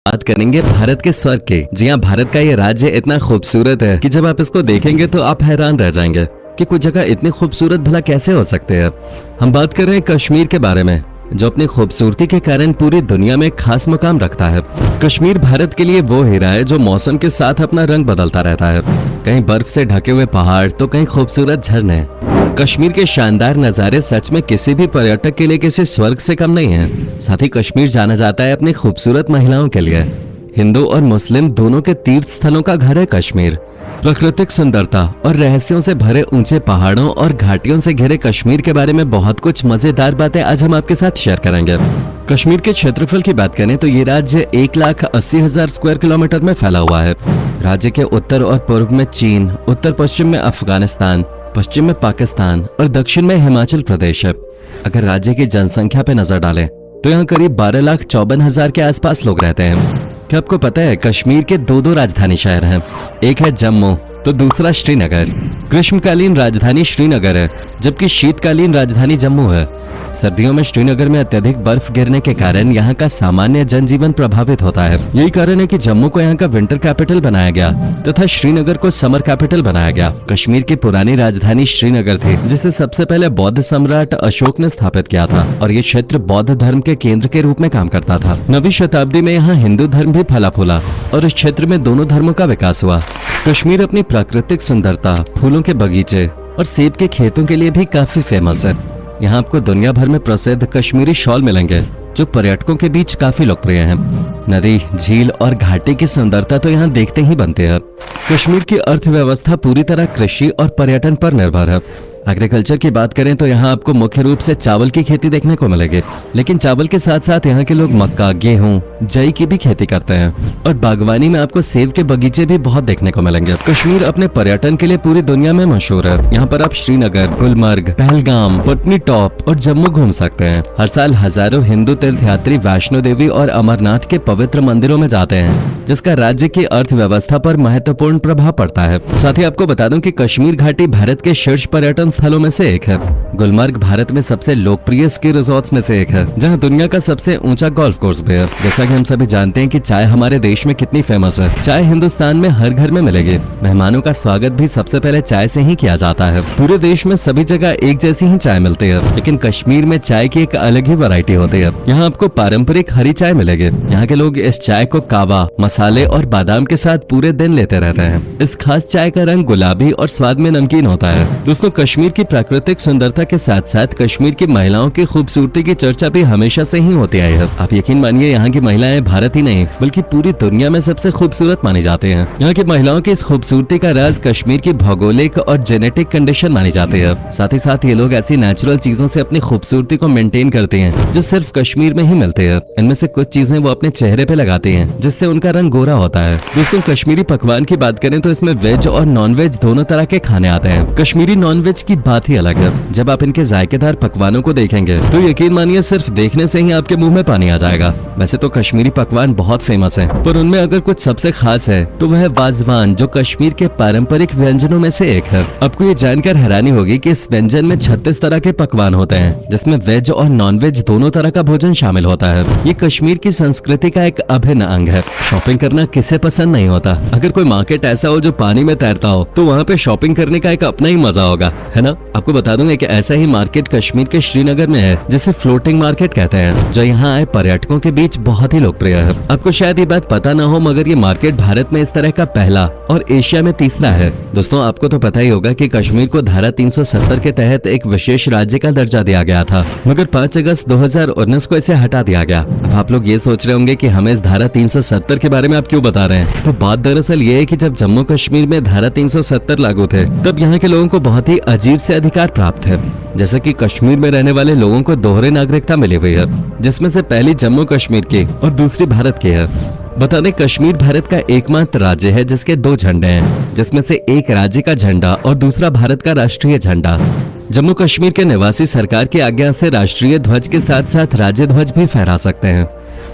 बात करेंगे भारत के स्वर्ग की। जी हाँ, भारत का ये राज्य इतना खूबसूरत है कि जब आप इसको देखेंगे तो आप हैरान रह जाएंगे कि कुछ जगह इतनी खूबसूरत भला कैसे हो सकते हैं। हम बात कर रहे हैं कश्मीर के बारे में, जो अपनी खूबसूरती के कारण पूरी दुनिया में खास मुकाम रखता है। कश्मीर भारत के लिए वो हीरा है जो मौसम के साथ अपना रंग बदलता रहता है। कहीं बर्फ से ढके हुए पहाड़ तो कहीं खूबसूरत झरने। कश्मीर के शानदार नज़ारे सच में किसी भी पर्यटक के लिए किसी स्वर्ग से कम नहीं है। साथ ही कश्मीर जाना जाता है अपनी खूबसूरत महिलाओं के लिए। हिंदू और मुस्लिम दोनों के तीर्थ स्थलों का घर है कश्मीर। प्राकृतिक सुंदरता और रहस्यों से भरे ऊंचे पहाड़ों और घाटियों से घिरे कश्मीर के बारे में बहुत कुछ मजेदार बातें आज हम आपके साथ शेयर करेंगे। कश्मीर के क्षेत्रफल की बात करें तो ये राज्य 1,80,000 स्क्वायर किलोमीटर में फैला हुआ है। राज्य के उत्तर और पूर्व में चीन, उत्तर पश्चिम में अफगानिस्तान, पश्चिम में पाकिस्तान और दक्षिण में हिमाचल प्रदेश है। अगर राज्य की जनसंख्या पे नजर डालें तो यहाँ करीब 12,54,000 के आसपास लोग रहते हैं। क्या आपको पता है कश्मीर के दो राजधानी शहर हैं? एक है जम्मू तो दूसरा श्रीनगर। ग्रीष्मकालीन राजधानी श्रीनगर है जबकि शीतकालीन राजधानी जम्मू है। सर्दियों में श्रीनगर में अत्यधिक बर्फ गिरने के कारण यहाँ का सामान्य जनजीवन प्रभावित होता है। यही कारण है कि जम्मू को यहाँ का विंटर कैपिटल बनाया गया तथा श्रीनगर को समर कैपिटल बनाया गया। कश्मीर की पुरानी राजधानी श्रीनगर थी जिसे सबसे पहले बौद्ध सम्राट अशोक ने स्थापित किया था और ये क्षेत्र बौद्ध धर्म के केंद्र के रूप में काम करता था। 9वीं शताब्दी में यहाँ हिंदू धर्म भी फला फूला और इस क्षेत्र में दोनों धर्मों का विकास हुआ। कश्मीर अपनी प्राकृतिक सुंदरता, फूलों के बगीचे और सेब के खेतों के लिए भी काफी फेमस है। यहाँ आपको दुनिया भर में प्रसिद्ध कश्मीरी शॉल मिलेंगे जो पर्यटकों के बीच काफी लोकप्रिय हैं। नदी, झील और घाटी की सुंदरता तो यहाँ देखते ही बनते हैं। कश्मीर की अर्थव्यवस्था पूरी तरह कृषि और पर्यटन पर निर्भर है। एग्रीकल्चर की बात करें तो यहाँ आपको मुख्य रूप से चावल की खेती देखने को मिलेगी, लेकिन चावल के साथ साथ यहाँ के लोग मक्का, गेहूं, जई की भी खेती करते हैं और बागवानी में आपको सेब के बगीचे भी बहुत देखने को मिलेंगे। कश्मीर अपने पर्यटन के लिए पूरी दुनिया में मशहूर है। यहाँ पर आप श्रीनगर, गुलमर्ग, पहलगाम, पटनी टॉप और जम्मू घूम सकते हैं। हर साल हजारों हिंदू तीर्थयात्री वैष्णो देवी और अमरनाथ के पवित्र मंदिरों में जाते हैं, जिसका राज्य की अर्थव्यवस्था पर महत्वपूर्ण प्रभाव पड़ता है। साथ ही आपको बता दूं कि कश्मीर घाटी भारत के शीर्ष पर्यटन स्थलों में से एक है। गुलमर्ग भारत में सबसे लोकप्रिय स्की रिजॉर्ट्स में से एक है, जहां दुनिया का सबसे ऊंचा गोल्फ कोर्स भी है। जैसा कि हम सभी जानते हैं कि चाय हमारे देश में कितनी फेमस है। चाय हिंदुस्तान में हर घर में मिलेगी। मेहमानों का स्वागत भी सबसे पहले चाय से ही किया जाता है। पूरे देश में सभी जगह एक जैसी ही चाय मिलती है, लेकिन कश्मीर में चाय की एक अलग ही वैरायटी होती है। यहाँ आपको पारंपरिक हरी चाय मिलेगी। यहाँ के लोग इस चाय को कावा, मसाले और बादाम के साथ पूरे दिन लेते रहते हैं। इस खास चाय का रंग गुलाबी और स्वाद में नमकीन होता है। दोस्तों, कश्मीर की प्राकृतिक सुंदरता के साथ साथ कश्मीर की महिलाओं की खूबसूरती की चर्चा भी हमेशा से ही होती आई है। आप यकीन मानिए, यहाँ की महिलाएं भारत ही नहीं बल्कि पूरी दुनिया में सबसे खूबसूरत मानी जाती हैं। यहाँ की महिलाओं की इस खूबसूरती का राज कश्मीर की भौगोलिक और जेनेटिक कंडीशन मानी जाती है। साथ ही साथ ये लोग ऐसी नेचुरल चीजों से अपनी खूबसूरती को मेंटेन करते हैं जो सिर्फ कश्मीर में ही मिलती है। इनमें से कुछ चीजें वो अपने चेहरे पे लगाती हैं जिससे उनका रंग गोरा होता है। दोस्तों, कश्मीरी पकवान की बात करें तो इसमें वेज और नॉन वेज दोनों तरह के खाने आते हैं। कश्मीरी नॉन वेज की बात ही अलग है। जब आप इनके जायकेदार पकवानों को देखेंगे तो यकीन मानिए सिर्फ देखने से ही आपके मुंह में पानी आ जाएगा। वैसे तो कश्मीरी पकवान बहुत फेमस हैं, पर उनमें अगर कुछ सबसे खास है तो वह है वाजवान, जो कश्मीर के पारंपरिक व्यंजनों में से एक है। आपको ये जानकर हैरानी होगी कि इस व्यंजन में 36 तरह के पकवान होते हैं, जिसमें वेज और नॉन वेज दोनों तरह का भोजन शामिल होता है। ये कश्मीर की संस्कृति का एक अभिन्न अंग है। शॉपिंग करना किसे पसंद नहीं होता। अगर कोई मार्केट ऐसा हो जो पानी में तैरता हो तो वहाँ पे शॉपिंग करने का एक अपना ही मजा होगा, है ना। आपको बता दूंगा कि ऐसा ही मार्केट कश्मीर के श्रीनगर में है जिसे फ्लोटिंग मार्केट कहते हैं, जो यहाँ आए पर्यटकों के बीच बहुत ही लोकप्रिय है। आपको शायद ये बात पता ना हो, मगर ये मार्केट भारत में इस तरह का पहला और एशिया में तीसरा है। दोस्तों, आपको तो पता ही होगा कि कश्मीर को धारा 370 के तहत एक विशेष राज्य का दर्जा दिया गया था, मगर 5 अगस्त 2019 को इसे हटा दिया गया। अब आप लोग ये सोच रहे होंगे कि हमें इस धारा 370 के बारे में आप क्यों बता रहे हैं। तो बात दरअसल ये है कि जब जम्मू कश्मीर में धारा 370 लागू थे तब यहाँ के लोगों को बहुत ही अजीब से अधिकार प्राप्त है। जैसे कि कश्मीर में रहने वाले लोगों को दोहरे नागरिकता मिली हुई है, जिसमें से पहली जम्मू कश्मीर की और दूसरी भारत की है। बता दें, कश्मीर भारत का एकमात्र राज्य है जिसके 2 झंडे हैं, जिसमें से एक राज्य का झंडा और दूसरा भारत का राष्ट्रीय झंडा। जम्मू कश्मीर के निवासी सरकार की आज्ञा से राष्ट्रीय ध्वज के साथ साथ राज्य ध्वज भी फहरा सकते हैं।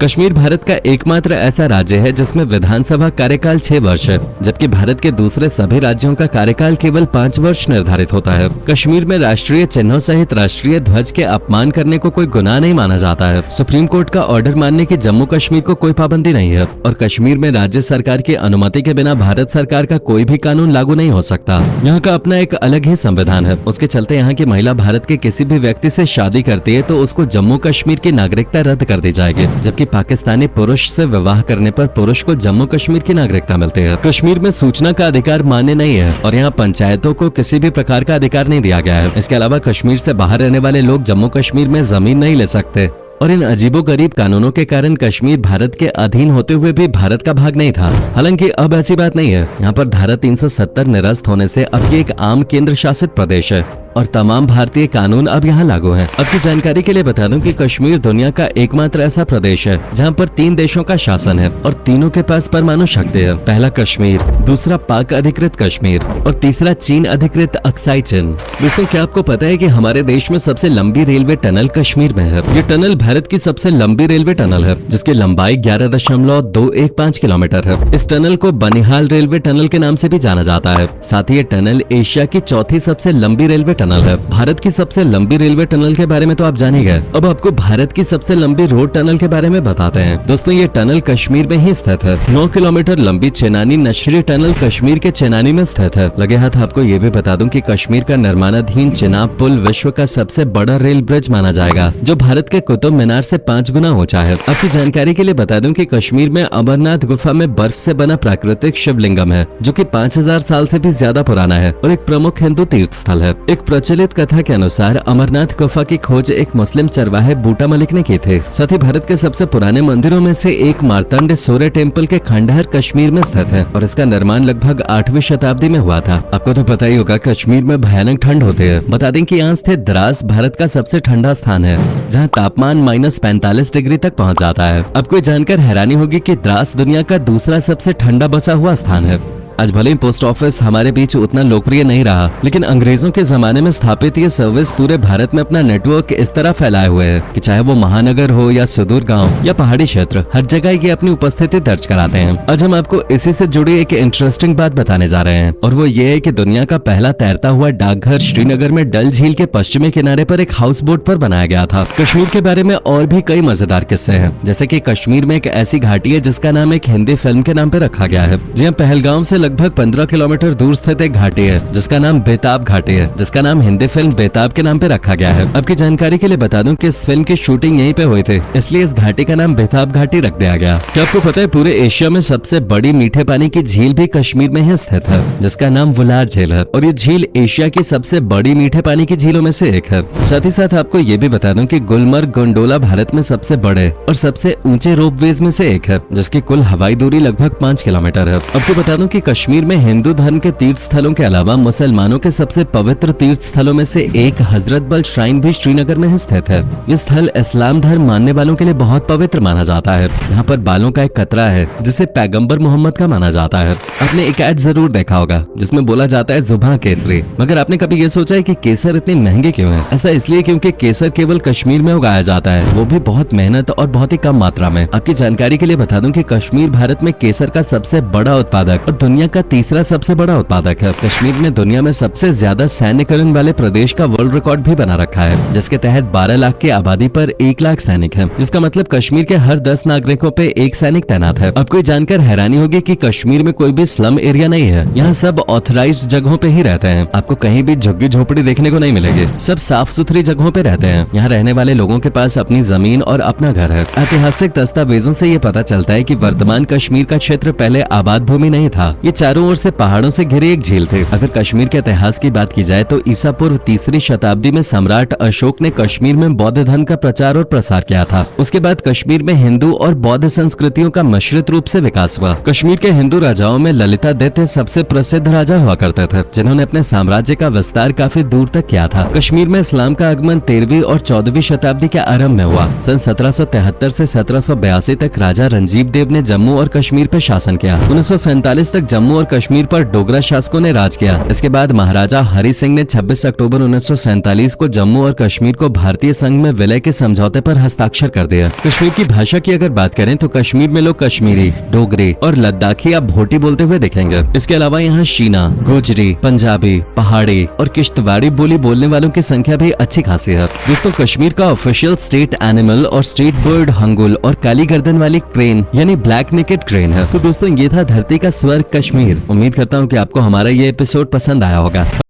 कश्मीर भारत का एकमात्र ऐसा राज्य है जिसमें विधानसभा कार्यकाल 6 वर्ष है, जबकि भारत के दूसरे सभी राज्यों का कार्यकाल केवल 5 वर्ष निर्धारित होता है। कश्मीर में राष्ट्रीय चिन्हों सहित राष्ट्रीय ध्वज के अपमान करने को कोई गुनाह नहीं माना जाता है। सुप्रीम कोर्ट का ऑर्डर मानने की जम्मू कश्मीर को कोई पाबंदी नहीं है और कश्मीर में राज्य सरकार की अनुमति के बिना भारत सरकार का कोई भी कानून लागू नहीं हो सकता। यहाँ का अपना एक अलग ही संविधान है। उसके चलते यहाँ की महिला भारत के किसी भी व्यक्ति से शादी करती है तो उसको जम्मू कश्मीर की नागरिकता रद्द कर दी जाएगी, जबकि पाकिस्तानी पुरुष से विवाह करने पर पुरुष को जम्मू कश्मीर की नागरिकता मिलती है। कश्मीर में सूचना का अधिकार मान्य नहीं है और यहाँ पंचायतों को किसी भी प्रकार का अधिकार नहीं दिया गया है। इसके अलावा कश्मीर से बाहर रहने वाले लोग जम्मू कश्मीर में जमीन नहीं ले सकते और इन अजीबोगरीब कानूनों के कारण कश्मीर भारत के अधीन होते हुए भी भारत का भाग नहीं था। हालांकि अब ऐसी बात नहीं है। यहाँ पर धारा 370 निरस्त होने से अब ये एक आम केंद्र शासित प्रदेश है और तमाम भारतीय कानून अब यहाँ लागू हैं। अब की जानकारी के लिए बता दूं कि कश्मीर दुनिया का एकमात्र ऐसा प्रदेश है जहाँ पर 3 देशों का शासन है और तीनों के पास परमाणु शक्ति है। पहला कश्मीर, दूसरा पाक अधिकृत कश्मीर और तीसरा चीन अधिकृत अक्साई चिन। दोस्तों, क्या आपको पता है कि हमारे देश में सबसे लंबी रेलवे टनल कश्मीर में है? ये टनल भारत की सबसे लंबी रेलवे टनल है जिसकी लंबाई 11.215 किलोमीटर है। इस टनल को बनिहाल रेलवे टनल के नाम से भी जाना जाता है। साथ ही ये टनल एशिया की चौथी सबसे लंबी रेलवे टनल है। भारत की सबसे लंबी रेलवे टनल के बारे में तो आप जान ही गए। अब आपको भारत की सबसे लंबी रोड टनल के बारे में बताते हैं। दोस्तों, ये टनल कश्मीर में ही स्थित है। 9 किलोमीटर लंबी चेनानी नशरी टनल कश्मीर के चेनानी में स्थित है। लगे हाथ आपको ये भी बता दूं कि कश्मीर का निर्माणाधीन चिनाब पुल विश्व का सबसे बड़ा रेल ब्रिज माना जाएगा, जो भारत के कुतुब मीनार से 5 गुना ऊंचा है। आपकी जानकारी के लिए बता दूं कि कश्मीर में अमरनाथ गुफा में बर्फ से बना प्राकृतिक शिवलिंगम है, जो कि 5000 साल से भी ज्यादा पुराना है और एक प्रमुख हिंदू तीर्थ स्थल है। एक प्रचलित कथा के अनुसार अमरनाथ गुफा की खोज एक मुस्लिम चरवाहे बूटा मलिक ने की थी। साथ ही भारत के सबसे पुराने मंदिरों में से एक मार्तंड सूर्य टेम्पल के खंडहर कश्मीर में स्थित है और इसका निर्माण लगभग 8वीं शताब्दी में हुआ था। आपको तो पता ही होगा कश्मीर में भयानक ठंड होती है। बता दें कि यहाँ स्थित द्रास भारत का सबसे ठंडा स्थान है, जहाँ तापमान -45 डिग्री तक पहुँच जाता है। आपको जानकर हैरानी होगी कि द्रास दुनिया का दूसरा सबसे ठंडा बसा हुआ स्थान है। आज भले ही पोस्ट ऑफिस हमारे बीच उतना लोकप्रिय नहीं रहा, लेकिन अंग्रेजों के जमाने में स्थापित ये सर्विस पूरे भारत में अपना नेटवर्क इस तरह फैलाए हुए है कि चाहे वो महानगर हो या सुदूर गांव या पहाड़ी क्षेत्र, हर जगह ये अपनी उपस्थिति दर्ज कराते हैं। आज हम आपको इसी से जुड़ी एक इंटरेस्टिंग बात बताने जा रहे हैं और वो ये है कि दुनिया का पहला तैरता हुआ डाकघर श्रीनगर में डल झील के पश्चिमी किनारे पर एक हाउस बोट पर बनाया गया था। कश्मीर के बारे में और भी कई मजेदार किस्से हैं, जैसे कि कश्मीर में एक ऐसी घाटी है जिसका नाम एक हिंदी फिल्म के नाम पे रखा गया है। जहाँ पहलगाम से लगभग 15 किलोमीटर दूर स्थित एक घाटी है जिसका नाम बेताब घाटी है, जिसका नाम हिंदी फिल्म बेताब के नाम पे रखा गया है। आपकी जानकारी के लिए बता दूं कि इस फिल्म की शूटिंग यहीं पे हुई थी, इसलिए इस घाटी का नाम बेताब घाटी रख दिया गया। क्या आपको पता है पूरे एशिया में सबसे बड़ी मीठे पानी की झील भी कश्मीर में ही स्थित है, जिसका नाम वुलार झील है और ये झील एशिया की सबसे बड़ी मीठे पानी की झीलों में से एक है। साथ ही साथ आपको ये भी बता दूं कि गुलमर्ग गोंडोला भारत में सबसे बड़े और सबसे ऊंचे रोपवेज में से एक है, जिसकी कुल हवाई दूरी लगभग 5 किलोमीटर है। आपको बता दूं कि कश्मीर में हिंदू धर्म के तीर्थ स्थलों के अलावा मुसलमानों के सबसे पवित्र तीर्थ स्थलों में से एक हजरत बल श्राइन भी श्रीनगर में ही स्थित है। ये स्थल इस्लाम धर्म मानने वालों के लिए बहुत पवित्र माना जाता है। यहाँ पर बालों का एक कतरा है जिसे पैगंबर मोहम्मद का माना जाता है। आपने एक ऐड जरूर देखा होगा जिसमें बोला जाता है जुबां केसरी, मगर आपने कभी ये सोचा है कि केसर इतने महंगे क्यों है? ऐसा इसलिए क्योंकि केसर केवल कश्मीर में उगाया जाता है, वो भी बहुत मेहनत और बहुत ही कम मात्रा में। आपकी जानकारी के लिए बता दूं कि कश्मीर भारत में केसर का सबसे बड़ा उत्पादक और दुनिया का तीसरा सबसे बड़ा उत्पादक है। कश्मीर ने दुनिया में सबसे ज्यादा सैन्यकरण वाले प्रदेश का वर्ल्ड रिकॉर्ड भी बना रखा है, जिसके तहत 12 लाख की आबादी पर 1 लाख सैनिक है, जिसका मतलब कश्मीर के हर 10 नागरिकों पे 1 सैनिक तैनात है। आपको ये जानकर हैरानी होगी कि कश्मीर में कोई भी स्लम एरिया नहीं है। यहाँ सब ऑथराइज्ड जगहों पे ही रहते हैं। आपको कहीं भी झुग्गी झोपड़ी देखने को नहीं मिलेगी। सब साफ सुथरी जगहों पे रहते हैं। यहाँ रहने वाले लोगों के पास अपनी जमीन और अपना घर है। ऐतिहासिक दस्तावेजों से ये पता चलता है कि वर्तमान कश्मीर का क्षेत्र पहले आबाद भूमि नहीं था। ये चारों ओर से पहाड़ों से घिरे एक झील थे। अगर कश्मीर के इतिहास की बात की जाए तो ईसा पूर्व 3री शताब्दी में सम्राट अशोक ने कश्मीर में बौद्ध धर्म का प्रचार और प्रसार किया था। उसके बाद कश्मीर में हिंदू और बौद्ध संस्कृतियों का मिश्रित रूप से विकास हुआ। कश्मीर के हिंदू राजाओं में ललितादित्य सबसे प्रसिद्ध राजा हुआ करते थे, जिन्होंने अपने साम्राज्य का विस्तार काफी दूर तक किया था। कश्मीर में इस्लाम का आगमन 13वीं और 14वीं शताब्दी के आरंभ में हुआ। सन 1773 से 1782 तक राजा रंजीव देव ने जम्मू और कश्मीर पर शासन किया। 1947 तक जम्मू और कश्मीर पर डोगरा शासकों ने राज किया। इसके बाद महाराजा हरि सिंह ने 26 अक्टूबर 1947 को जम्मू और कश्मीर को भारतीय संघ में विलय के समझौते पर हस्ताक्षर कर दिया। कश्मीर की भाषा की अगर बात करें तो कश्मीर में लोग कश्मीरी, डोगरी और लद्दाखी या भोटी बोलते हुए दिखेंगे। इसके अलावा यहाँ शीना, गोजरी, पंजाबी, पहाड़ी और किश्तवाड़ी बोली बोलने वालों की संख्या भी अच्छी खासी है। दोस्तों, कश्मीर का ऑफिशियल स्टेट एनिमल और स्टेट बर्ड हंगुल और काली गर्दन वाली क्रेन यानी ब्लैक नेकेड क्रेन है। तो दोस्तों, ये था धरती का स्वर्ग कश्मीर। उम्मीद करता हूँ कि आपको हमारा ये एपिसोड पसंद आया होगा।